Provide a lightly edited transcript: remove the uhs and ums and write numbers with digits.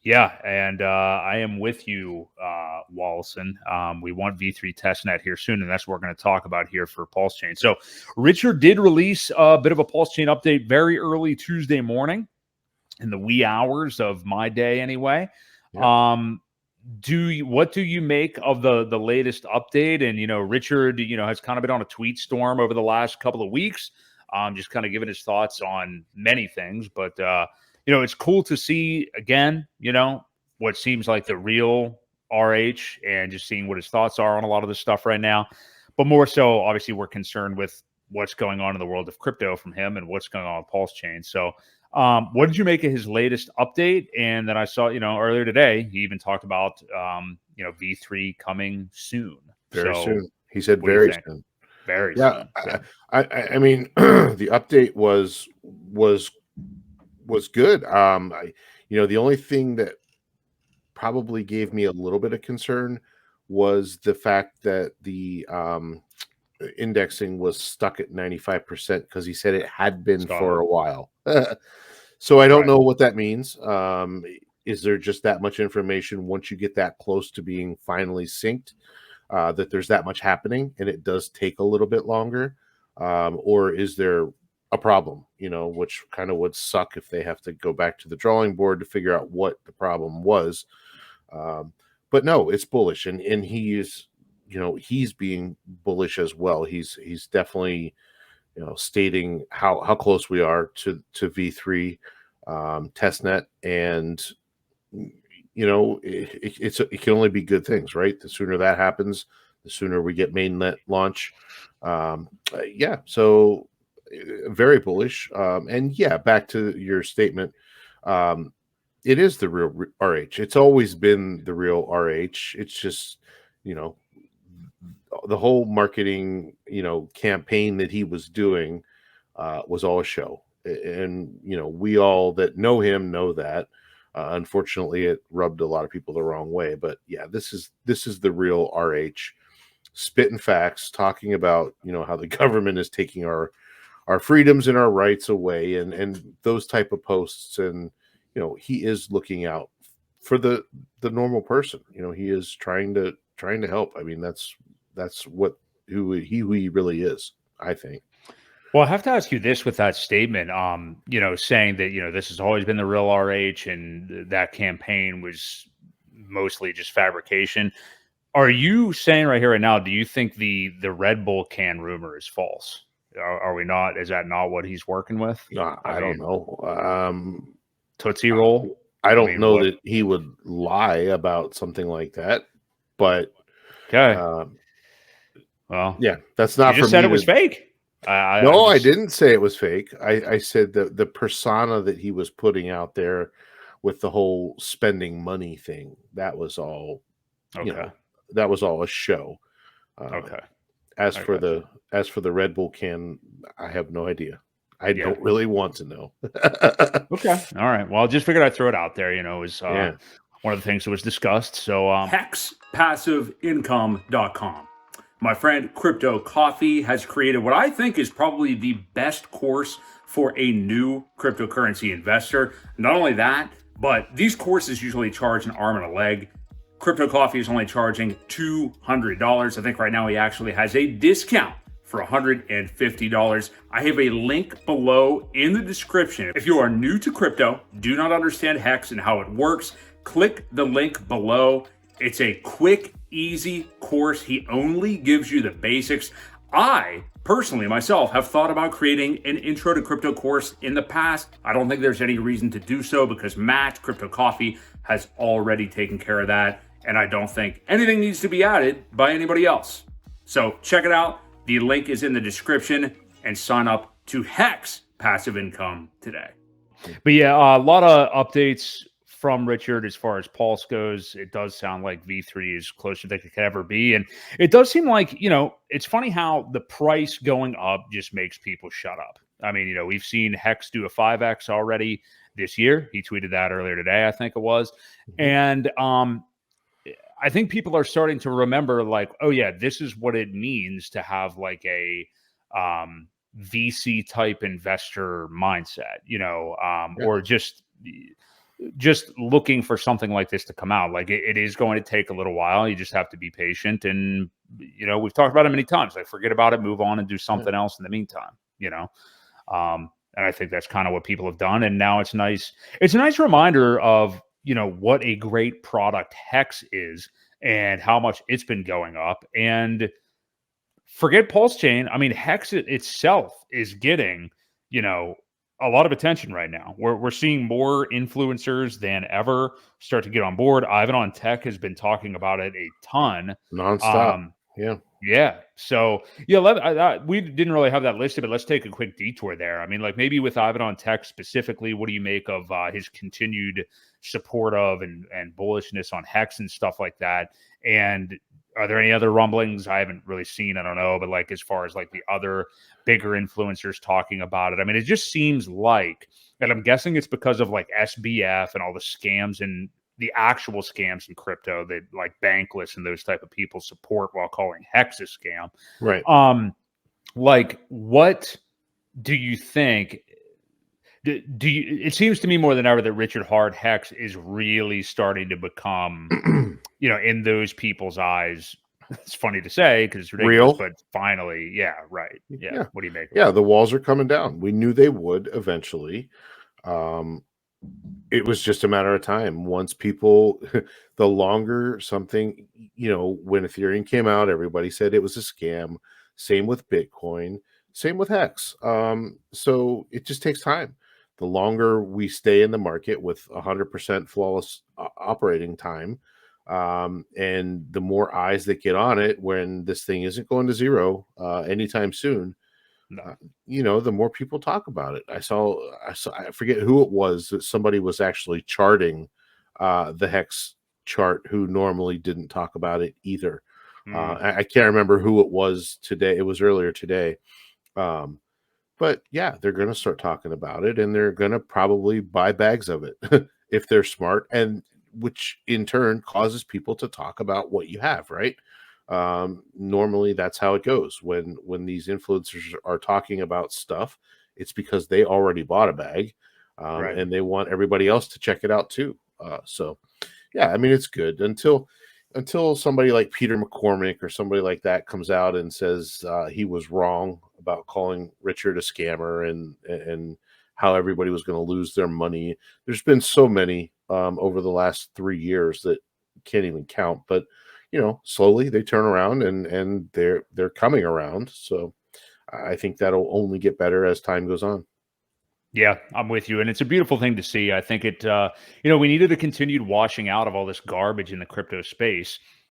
Yeah, and I am with you, Wallison. We want V3 testnet here soon, and that's what we're going to talk about here for PulseChain. So Richard did release a bit of a PulseChain update very early Tuesday morning in the wee hours of my day anyway. Yeah. What do you make of the latest update? And Richard, has kind of been on a tweet storm over the last couple of weeks, just kind of giving his thoughts on many things. But it's cool to see again, what seems like the real RH, and just seeing what his thoughts are on a lot of this stuff right now. But more so, obviously, we're concerned with what's going on in the world of crypto from him and what's going on with PulseChain. So what did you make of his latest update? And then I saw, earlier today, he even talked about, V3 coming soon. Very soon. He said what do you very think? soon. Very Yeah. soon. I mean, the update was good. The only thing that probably gave me a little bit of concern was the fact that the indexing was stuck at 95% because he said it had been for a while. So I don't Right. know what that means. Is there just that much information once you get that close to being finally synced, that there's that much happening and it does take a little bit longer? Or is there a problem, which kind of would suck if they have to go back to the drawing board to figure out what the problem was. But no, it's bullish, and he is, he's being bullish as well. He's definitely, stating how close we are to V3 testnet, and it can only be good things, right? The sooner that happens, the sooner we get mainnet launch. Yeah, so very bullish. And yeah, back to your statement. It is the real RH. It's always been the real RH. It's just, the whole marketing, campaign that he was doing was all a show. And, we all that know him know that. Unfortunately, it rubbed a lot of people the wrong way. But yeah, this is the real RH, spitting facts, talking about, how the government is taking our freedoms and our rights away, and those type of posts. And he is looking out for the normal person. He is trying to help. I mean, that's who he really is, I think. Well, I have to ask you this with that statement, saying that, this has always been the real RH and that campaign was mostly just fabrication. Are you saying right here, right now, do you think the Red Bull can rumor is false? Are we not? Is that not what he's working with? I don't know. Tootsie Roll? I don't know that he would lie about something like that, but okay. Well, yeah, that's not. You just said it was fake. I didn't say it was fake. I said that the persona that he was putting out there with the whole spending money thing, that was all. Okay. That was all a show. Okay. As for the Red Bull can, I have no idea. I don't really want to know. Okay. All right. Well, I just figured I'd throw it out there. It was one of the things that was discussed. So, HexPassiveIncome.com. My friend Crypto Coffee has created what I think is probably the best course for a new cryptocurrency investor. Not only that, but these courses usually charge an arm and a leg. Crypto Coffee is only charging $200. I think right now he actually has a discount for $150. I have a link below in the description. If you are new to crypto, do not understand Hex and how it works, click the link below. It's a quick, easy course. He only gives you the basics. I personally, myself, have thought about creating an intro to crypto course in the past. I don't think there's any reason to do so because Matt, Crypto Coffee, has already taken care of that. And I don't think anything needs to be added by anybody else. So check it out. The link is in the description, and sign up to Hex Passive Income today. But yeah, a lot of updates from Richard as far as Pulse goes. It does sound like V3 is closer than it could ever be. And it does seem like, it's funny how the price going up just makes people shut up. I mean, we've seen Hex do a 5X already this year. He tweeted that earlier today, I think it was. And I think people are starting to remember, like, oh yeah, this is what it means to have like a VC type investor mindset, or just just looking for something like this to come out. Like it is going to take a little while. You just have to be patient. And, we've talked about it many times. Like forget about it, move on and do something else in the meantime. And I think that's kind of what people have done. And now it's nice. It's a nice reminder of, what a great product Hex is and how much it's been going up. And forget PulseChain. I mean, Hex itself is getting, a lot of attention right now. We're seeing more influencers than ever start to get on board. Ivan on Tech has been talking about it a ton. Nonstop. Yeah. Yeah. So we didn't really have that listed, but let's take a quick detour there. I mean, like maybe with Ivan on Tech specifically, what do you make of his continued support of and bullishness on Hex and stuff like that? And are there any other rumblings I haven't really seen? I don't know, but like as far as like the other bigger influencers talking about it, I mean, it just seems like, and I'm guessing it's because of like SBF and all the scams and the actual scams in crypto that like Bankless and those type of people support while calling Hex a scam. Right. Like what do you think? Do you? It seems to me more than ever that Richard Hart Hex is really starting to become, in those people's eyes. It's funny to say because it's ridiculous, but finally, yeah, right, yeah. What do you make? Yeah, the walls are coming down. We knew they would eventually. It was just a matter of time. Once people, the longer something, when Ethereum came out, everybody said it was a scam. Same with Bitcoin. Same with Hex. So it just takes time. The longer we stay in the market with 100% flawless operating time, and the more eyes that get on it when this thing isn't going to zero anytime soon, the more people talk about it. I forget who it was that somebody was actually charting the Hex chart who normally didn't talk about it either. I can't remember who it was today. It was earlier today. But yeah, they're going to start talking about it and they're going to probably buy bags of it if they're smart, and which in turn causes people to talk about what you have, right? Normally that's how it goes. When these influencers are talking about stuff, it's because they already bought a bag, Right. and they want everybody else to check it out too. So yeah, I mean, it's good until somebody like Peter McCormick or somebody like that comes out and says he was wrong about calling Richard a scammer and how everybody was going to lose their money. There's been so many over the last 3 years that can't even count, but slowly they turn around and they're coming around. So I think that'll only get better as time goes on. Yeah, I'm with you. And it's a beautiful thing to see. I think it, we needed a continued washing out of all this garbage in the crypto space.